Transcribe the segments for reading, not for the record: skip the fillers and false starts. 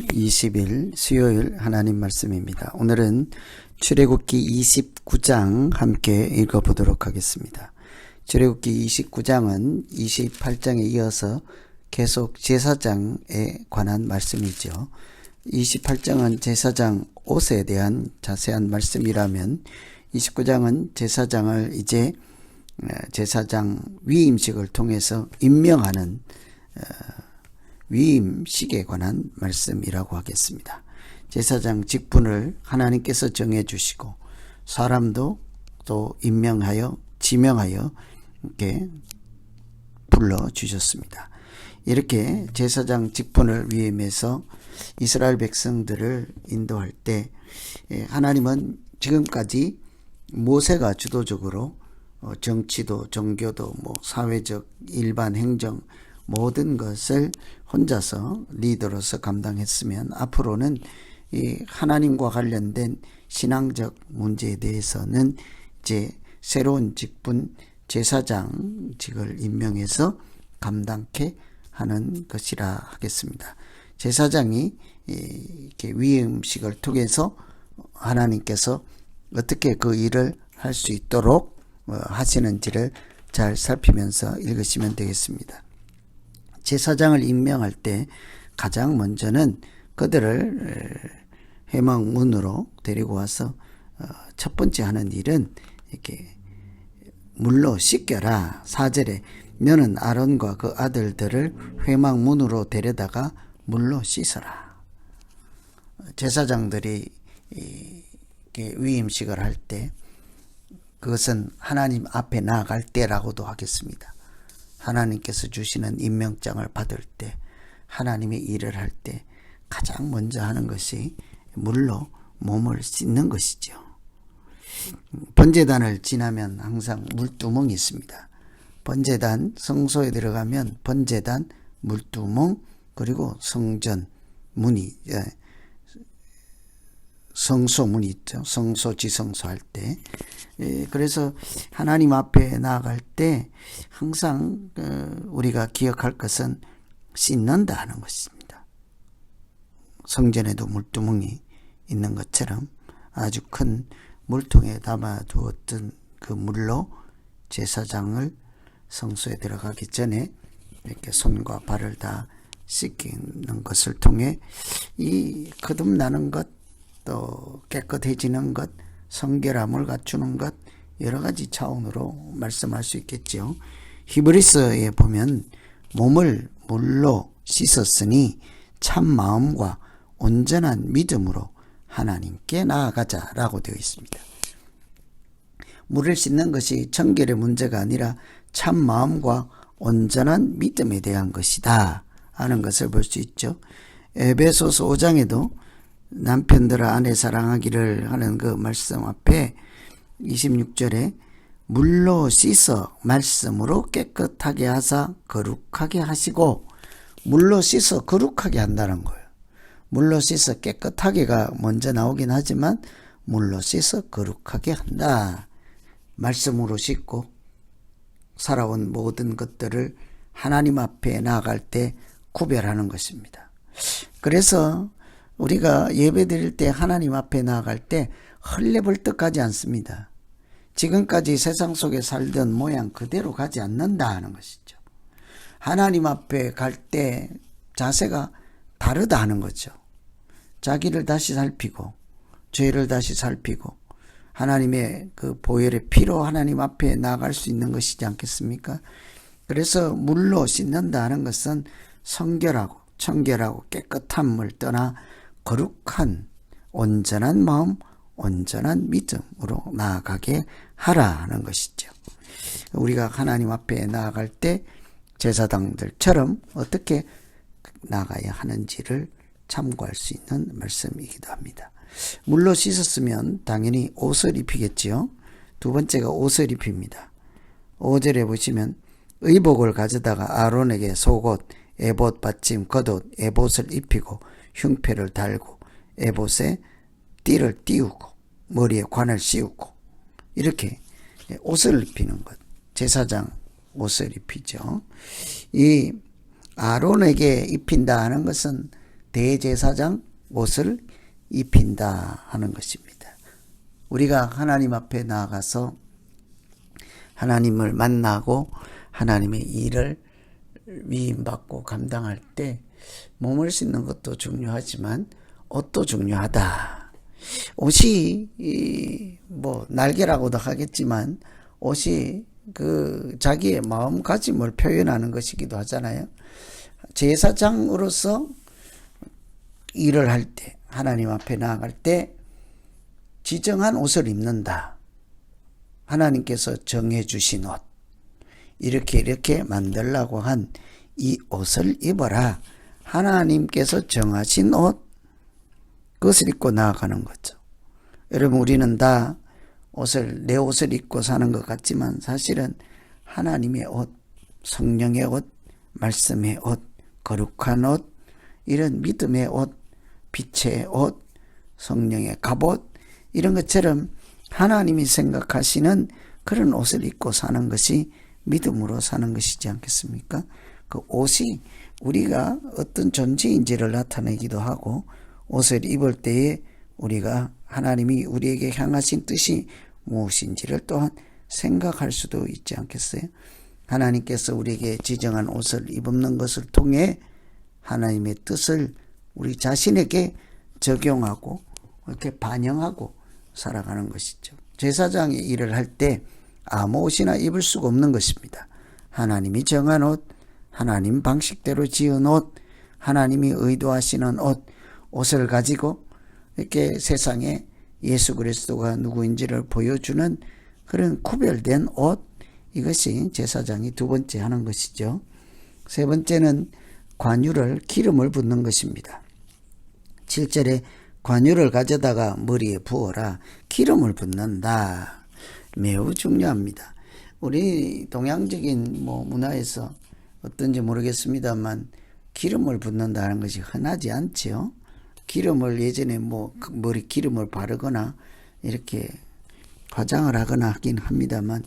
20일 수요일 하나님 말씀입니다. 오늘은 출애굽기 29장 함께 읽어보도록 하겠습니다. 출애굽기 29장은 28장에 이어서 계속 제사장에 관한 말씀이죠. 28장은 제사장 옷에 대한 자세한 말씀이라면 29장은 제사장을 이제 제사장 위임식을 통해서 임명하는 위임식에 관한 말씀이라고 하겠습니다. 제사장 직분을 하나님께서 정해주시고 사람도 또 임명하여 지명하여 이렇게 불러주셨습니다. 이렇게 제사장 직분을 위임해서 이스라엘 백성들을 인도할 때 하나님은 지금까지 모세가 주도적으로 정치도 종교도 사회적 일반 행정 모든 것을 혼자서 리더로서 감당했으면 앞으로는 이 하나님과 관련된 신앙적 문제에 대해서는 이제 새로운 직분 제사장직을 임명해서 감당케 하는 것이라 하겠습니다. 제사장이 이렇게 위임식을 통해서 하나님께서 어떻게 그 일을 할 수 있도록 하시는지를 잘 살피면서 읽으시면 되겠습니다. 제사장을 임명할 때 가장 먼저는 그들을 회막문으로 데리고 와서 첫 번째 하는 일은 이렇게 물로 씻겨라. 4절에 너는 아론과 그 아들들을 회막문으로 데려다가 물로 씻어라. 제사장들이 위임식을 할 때 그것은 하나님 앞에 나아갈 때라고도 하겠습니다. 하나님께서 주시는 임명장을 받을 때 하나님의 일을 할 때 가장 먼저 하는 것이 물로 몸을 씻는 것이죠. 번제단을 지나면 항상 물두멍이 있습니다. 번제단 성소에 들어가면 번제단 물두멍 그리고 성전 문이 성소문이 있죠. 성소 지성소 할 때. 그래서 하나님 앞에 나아갈 때 항상 우리가 기억할 것은 씻는다 하는 것입니다. 성전에도 물두멍이 있는 것처럼 아주 큰 물통에 담아 두었던 그 물로 제사장을 성소에 들어가기 전에 이렇게 손과 발을 다 씻기는 것을 통해 이 거듭나는 것 또 깨끗해지는 것, 성결함을 갖추는 것 여러 가지 차원으로 말씀할 수 있겠죠. 히브리서에 보면 몸을 물로 씻었으니 참 마음과 온전한 믿음으로 하나님께 나아가자라고 되어 있습니다. 물을 씻는 것이 청결의 문제가 아니라 참 마음과 온전한 믿음에 대한 것이다 하는 것을 볼 수 있죠. 에베소서 5장에도 남편들아 아내 사랑하기를 하는 그 말씀 앞에 26절에 물로 씻어 말씀으로 깨끗하게 하사 거룩하게 하시고 물로 씻어 거룩하게 한다는 거예요. 물로 씻어 깨끗하게가 먼저 나오긴 하지만 물로 씻어 거룩하게 한다. 말씀으로 씻고 살아온 모든 것들을 하나님 앞에 나아갈 때 구별하는 것입니다. 그래서 우리가 예배 드릴 때 하나님 앞에 나아갈 때 헐레벌떡 하지 않습니다. 지금까지 세상 속에 살던 모양 그대로 가지 않는다 하는 것이죠. 하나님 앞에 갈 때 자세가 다르다 하는 거죠. 자기를 다시 살피고 죄를 다시 살피고 하나님의 그 보혈의 피로 하나님 앞에 나아갈 수 있는 것이지 않겠습니까? 그래서 물로 씻는다 하는 것은 성결하고 청결하고 깨끗함을 떠나 거룩한 온전한 마음, 온전한 믿음으로 나아가게 하라 하는 것이죠. 우리가 하나님 앞에 나아갈 때 제사장들처럼 어떻게 나아가야 하는지를 참고할 수 있는 말씀이기도 합니다. 물로 씻었으면 당연히 옷을 입히겠지요. 두 번째가 옷을 입힙니다. 5절에 보시면 의복을 가져다가 아론에게 속옷, 에봇 받침, 겉옷, 에봇을 입히고 흉패를 달고 에봇에 띠를 띄우고 머리에 관을 씌우고 이렇게 옷을 입히는 것. 제사장 옷을 입히죠. 이 아론에게 입힌다 하는 것은 대제사장 옷을 입힌다 하는 것입니다. 우리가 하나님 앞에 나아가서 하나님을 만나고 하나님의 일을 위임받고 감당할 때 몸을 씻는 것도 중요하지만 옷도 중요하다. 옷이 날개라고도 하겠지만 옷이 자기의 마음가짐을 표현하는 것이기도 하잖아요. 제사장으로서 일을 할 때, 하나님 앞에 나아갈 때 지정한 옷을 입는다. 하나님께서 정해주신 옷, 이렇게 만들라고 한 이 옷을 입어라. 하나님께서 정하신 옷, 그것을 입고 나아가는 거죠. 여러분, 우리는 다 내 옷을 입고 사는 것 같지만 사실은 하나님의 옷, 성령의 옷, 말씀의 옷, 거룩한 옷, 이런 믿음의 옷, 빛의 옷, 성령의 갑옷, 이런 것처럼 하나님이 생각하시는 그런 옷을 입고 사는 것이 믿음으로 사는 것이지 않겠습니까? 그 옷이 우리가 어떤 존재인지를 나타내기도 하고, 옷을 입을 때에 우리가 하나님이 우리에게 향하신 뜻이 무엇인지를 또한 생각할 수도 있지 않겠어요? 하나님께서 우리에게 지정한 옷을 입는 것을 통해 하나님의 뜻을 우리 자신에게 적용하고 이렇게 반영하고 살아가는 것이죠. 제사장이 일을 할 때 아무 옷이나 입을 수가 없는 것입니다. 하나님이 정한 옷, 하나님 방식대로 지은 옷, 하나님이 의도하시는 옷을 가지고 이렇게 세상에 예수 그리스도가 누구인지를 보여주는 그런 구별된 옷, 이것이 제사장이 두 번째 하는 것이죠. 세 번째는 관유를, 기름을 붓는 것입니다. 7절에 관유를 가져다가 머리에 부어라. 기름을 붓는다. 매우 중요합니다. 우리 동양적인 문화에서 어떤지 모르겠습니다만 기름을 붓는다는 것이 흔하지 않죠. 기름을 예전에 머리 기름을 바르거나 이렇게 화장을 하거나 하긴 합니다만,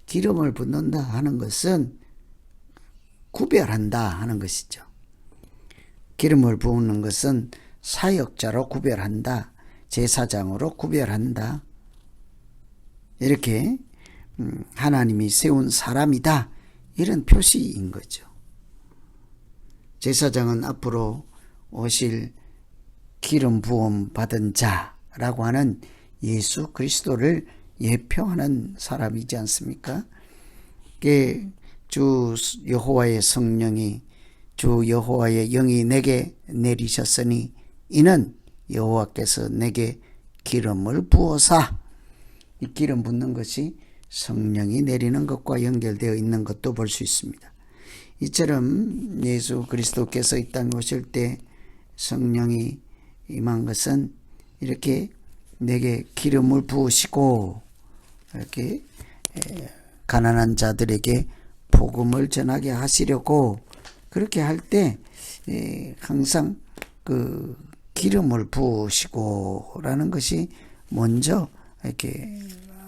기름을 붓는다 하는 것은 구별한다 하는 것이죠. 기름을 부는 것은 사역자로 구별한다, 제사장으로 구별한다, 이렇게 하나님이 세운 사람이다, 이런 표시인 거죠. 제사장은 앞으로 오실 기름 부음 받은 자라고 하는 예수 그리스도를 예표하는 사람이지 않습니까? 주 여호와의 성령이, 주 여호와의 영이 내게 내리셨으니 이는 여호와께서 내게 기름을 부어사. 이 기름 붓는 것이 성령이 내리는 것과 연결되어 있는 것도 볼 수 있습니다. 이처럼 예수 그리스도께서 이 땅에 오실 때 성령이 임한 것은 이렇게 내게 기름을 부으시고 이렇게 가난한 자들에게 복음을 전하게 하시려고, 그렇게 할 때 항상 그 기름을 부으시고라는 것이 먼저 이렇게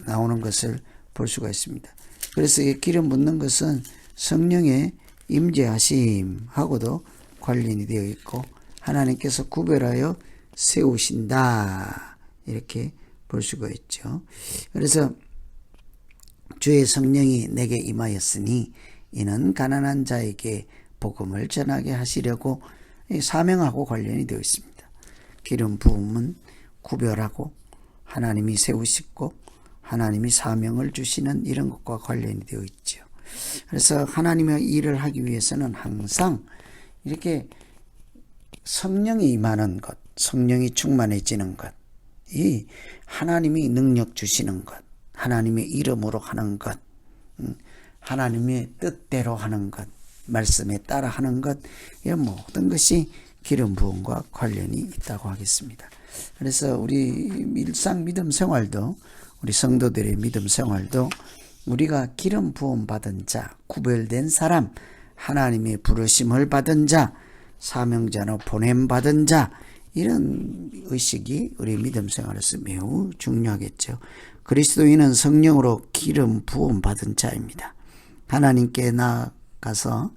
나오는 것을 볼 수가 있습니다. 그래서 이 기름 붓는 것은 성령의 임재하심하고도 관련이 되어 있고, 하나님께서 구별하여 세우신다, 이렇게 볼 수가 있죠. 그래서 주의 성령이 내게 임하였으니 이는 가난한 자에게 복음을 전하게 하시려고 사명하고 관련이 되어 있습니다. 기름 부음은 구별하고 하나님이 세우시고 하나님이 사명을 주시는 이런 것과 관련이 되어 있죠. 그래서 하나님의 일을 하기 위해서는 항상 이렇게 성령이 임하는 것, 성령이 충만해지는 것, 이 하나님이 능력 주시는 것, 하나님의 이름으로 하는 것, 하나님의 뜻대로 하는 것, 말씀에 따라 하는 것, 이런 모든 것이 기름 부음과 관련이 있다고 하겠습니다. 그래서 우리 일상 믿음 생활도, 우리 성도들의 믿음 생활도 우리가 기름 부음 받은 자, 구별된 사람, 하나님의 부르심을 받은 자, 사명자로 보냄 받은 자, 이런 의식이 우리 믿음 생활에서 매우 중요하겠죠. 그리스도인은 성령으로 기름 부음 받은 자입니다. 하나님께 나아가서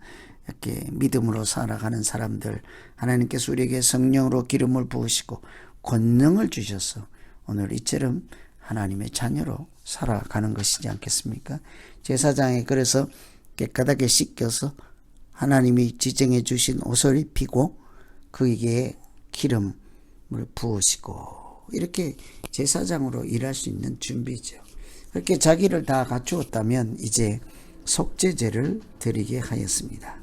이렇게 믿음으로 살아가는 사람들, 하나님께서 우리에게 성령으로 기름을 부으시고 권능을 주셔서 오늘 이처럼 하나님의 자녀로 살아가는 것이지 않겠습니까? 제사장이 그래서 깨끗하게 씻겨서 하나님이 지정해 주신 옷을 입히고 그에게 기름을 부으시고 이렇게 제사장으로 일할 수 있는 준비죠. 그렇게 자기를 다 갖추었다면 이제 속죄제를 드리게 하였습니다.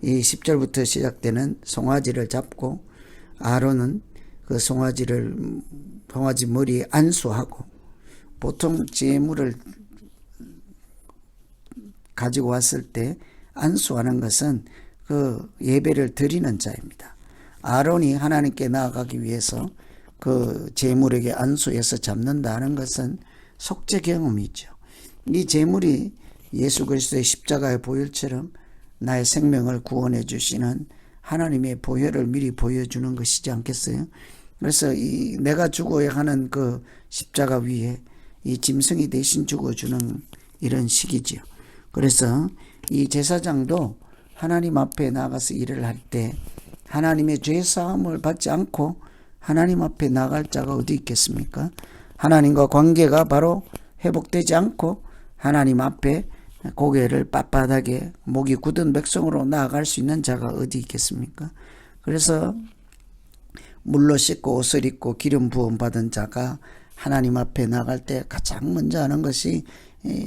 이 10절부터 시작되는 송아지를 잡고 아론은 그 송아지 머리에 안수하고, 보통 제물을 가지고 왔을 때 안수하는 것은 그 예배를 드리는 자입니다. 아론이 하나님께 나아가기 위해서 그 제물에게 안수해서 잡는다는 것은 속죄 경험이죠. 이 제물이 예수 그리스도의 십자가의 보혈처럼 나의 생명을 구원해 주시는 하나님의 보혈을 미리 보여주는 것이지 않겠어요? 그래서 내가 죽어야 하는 그 십자가 위에 이 짐승이 대신 죽어주는 이런 식이지요. 그래서 이 제사장도 하나님 앞에 나가서 일을 할 때 하나님의 죄 사함을 받지 않고 하나님 앞에 나갈 자가 어디 있겠습니까? 하나님과 관계가 바로 회복되지 않고 하나님 앞에 고개를 빳빳하게 목이 굳은 백성으로 나아갈 수 있는 자가 어디 있겠습니까? 그래서 물로 씻고 옷을 입고 기름 부음 받은 자가 하나님 앞에 나갈 때 가장 먼저 하는 것이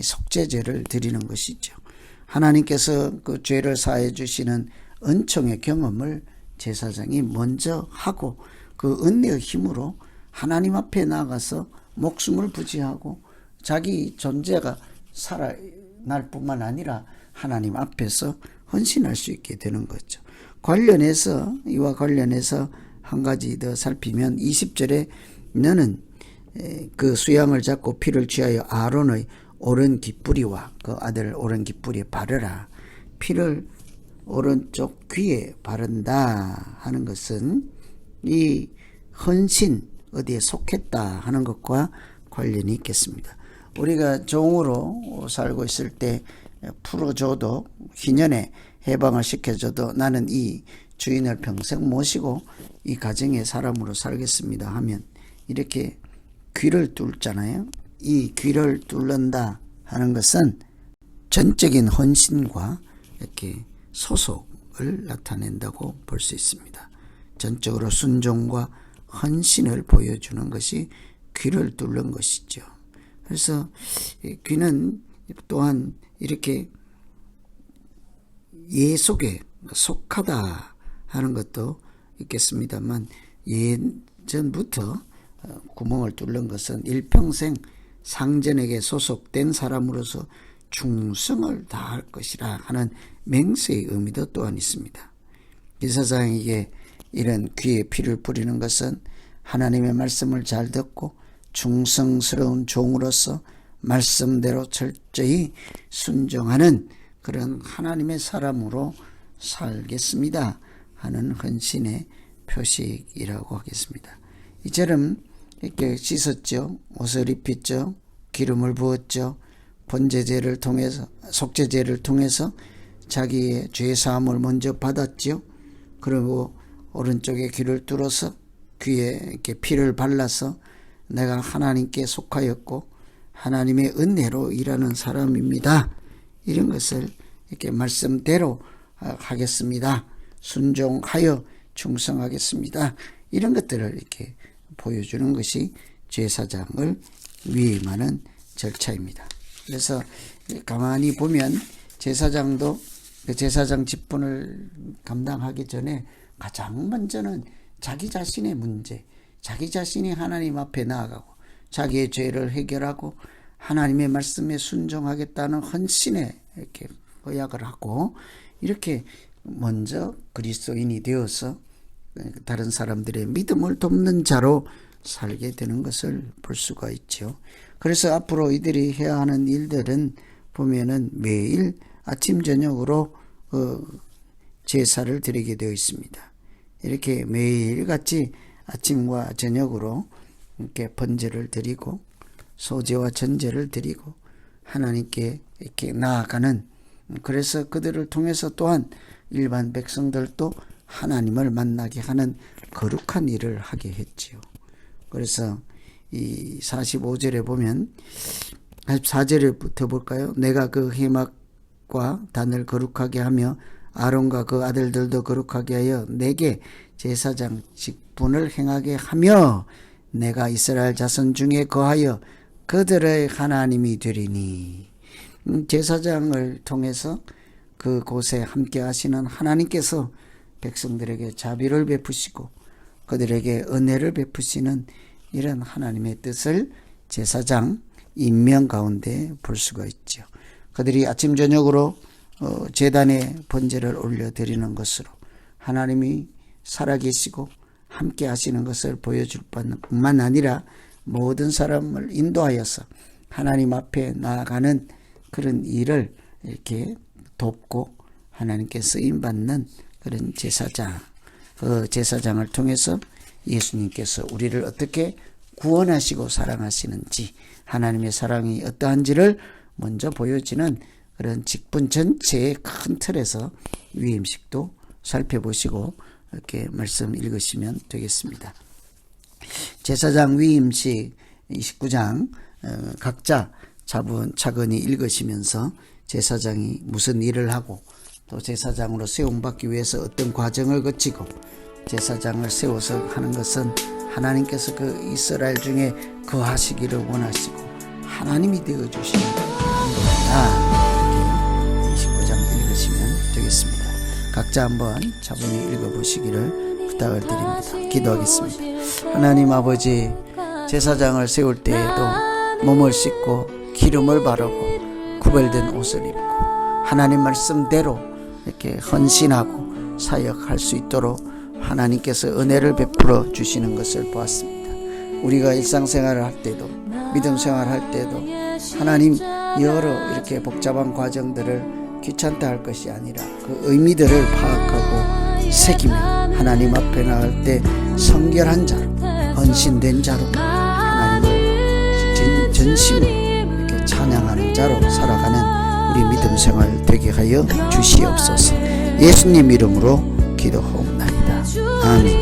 속죄제를 드리는 것이죠. 하나님께서 그 죄를 사해 주시는 은총의 경험을 제사장이 먼저 하고 그 은혜의 힘으로 하나님 앞에 나가서 목숨을 부지하고 자기 존재가 살아날 뿐만 아니라 하나님 앞에서 헌신할 수 있게 되는 거죠. 이와 관련해서 한 가지 더 살피면 20절에 너는 그 수양을 잡고 피를 취하여 아론의 오른 깃뿌리와 그 아들 오른 깃뿌리에 바르라. 피를 오른쪽 귀에 바른다 하는 것은 이 헌신 어디에 속했다 하는 것과 관련이 있겠습니다. 우리가 종으로 살고 있을 때 풀어줘도 희년에 해방을 시켜줘도 나는 이 주인을 평생 모시고 이 가정의 사람으로 살겠습니다 하면 이렇게 귀를 뚫잖아요. 이 귀를 뚫는다 하는 것은 전적인 헌신과 이렇게 소속을 나타낸다고 볼 수 있습니다. 전적으로 순종과 헌신을 보여주는 것이 귀를 뚫는 것이죠. 그래서 귀는 또한 이렇게 예 속에 속하다 하는 것도 있겠습니다만 예전부터 구멍을 뚫는 것은 일평생 상전에게 소속된 사람으로서 충성을 다할 것이라 하는 맹세의 의미도 또한 있습니다. 제사장에게 이런 귀에 피를 뿌리는 것은 하나님의 말씀을 잘 듣고 충성스러운 종으로서 말씀대로 철저히 순종하는 그런 하나님의 사람으로 살겠습니다 하는 헌신의 표식이라고 하겠습니다. 이처럼 이렇게 씻었죠. 옷을 입혔죠. 기름을 부었죠. 번제제를 통해서 속죄제를 통해서 자기의 죄사함을 먼저 받았죠. 그리고 오른쪽에 귀를 뚫어서 귀에 이렇게 피를 발라서 내가 하나님께 속하였고 하나님의 은혜로 일하는 사람입니다. 이런 것을 이렇게 말씀대로 하겠습니다. 순종하여 충성하겠습니다. 이런 것들을 이렇게 보여주는 것이 제사장을 위임하는 절차입니다. 그래서 가만히 보면 제사장도 그 제사장 직분을 감당하기 전에 가장 먼저는 자기 자신의 문제, 자기 자신이 하나님 앞에 나아가고 자기의 죄를 해결하고 하나님의 말씀에 순종하겠다는 헌신에 이렇게 허약을 하고 이렇게 먼저 그리스도인이 되어서 다른 사람들의 믿음을 돕는 자로 살게 되는 것을 볼 수가 있죠. 그래서 앞으로 이들이 해야 하는 일들은 보면은 매일 아침 저녁으로 제사를 드리게 되어 있습니다. 이렇게 매일같이 아침과 저녁으로 이렇게 번제를 드리고 소제와 전제를 드리고 하나님께 이렇게 나아가는, 그래서 그들을 통해서 또한 일반 백성들도 하나님을 만나게 하는 거룩한 일을 하게 했지요. 그래서 이 45절에 보면 44절부터 볼까요? 내가 그 해막과 단을 거룩하게 하며 아론과 그 아들들도 거룩하게 하여 내게 제사장 직분을 행하게 하며 내가 이스라엘 자손 중에 거하여 그들의 하나님이 되리니. 제사장을 통해서 그곳에 함께 하시는 하나님께서 백성들에게 자비를 베푸시고 그들에게 은혜를 베푸시는 이런 하나님의 뜻을 제사장 임명 가운데 볼 수가 있죠. 그들이 아침 저녁으로 제단에 번제를 올려드리는 것으로 하나님이 살아계시고 함께 하시는 것을 보여줄 뿐만 아니라 모든 사람을 인도하여서 하나님 앞에 나아가는 그런 일을 이렇게 돕고 하나님께 쓰임받는 그런 제사장, 그 제사장을 통해서 예수님께서 우리를 어떻게 구원하시고 사랑하시는지, 하나님의 사랑이 어떠한지를 먼저 보여지는 그런 직분 전체의 큰 틀에서 위임식도 살펴보시고 이렇게 말씀 읽으시면 되겠습니다. 제사장 위임식 29장 각자 차근히 읽으시면서 제사장이 무슨 일을 하고 또 제사장으로 세움받기 위해서 어떤 과정을 거치고 제사장을 세워서 하는 것은 하나님께서 그 이스라엘 중에 거하시기를 원하시고 하나님이 되어주시는 것이다. 29장 읽으시면 되겠습니다. 각자 한번 차분히 읽어보시기를 부탁을 드립니다. 기도하겠습니다. 하나님 아버지, 제사장을 세울 때에도 몸을 씻고 기름을 바르고 구별된 옷을 입고 하나님 말씀대로 이렇게 헌신하고 사역할 수 있도록 하나님께서 은혜를 베풀어 주시는 것을 보았습니다. 우리가 일상생활을 할 때도 믿음 생활할 때도 하나님 여러 이렇게 복잡한 과정들을 귀찮다 할 것이 아니라 그 의미들을 파악하고 새기며 하나님 앞에 나갈 때 성결한 자로 헌신된 자로 하나님을 전심으로 이렇게 찬양하는 자로 살아가는 우리 믿음 생활 되게 하여 주시옵소서. 예수님 이름으로 기도하옵나이다. 아멘.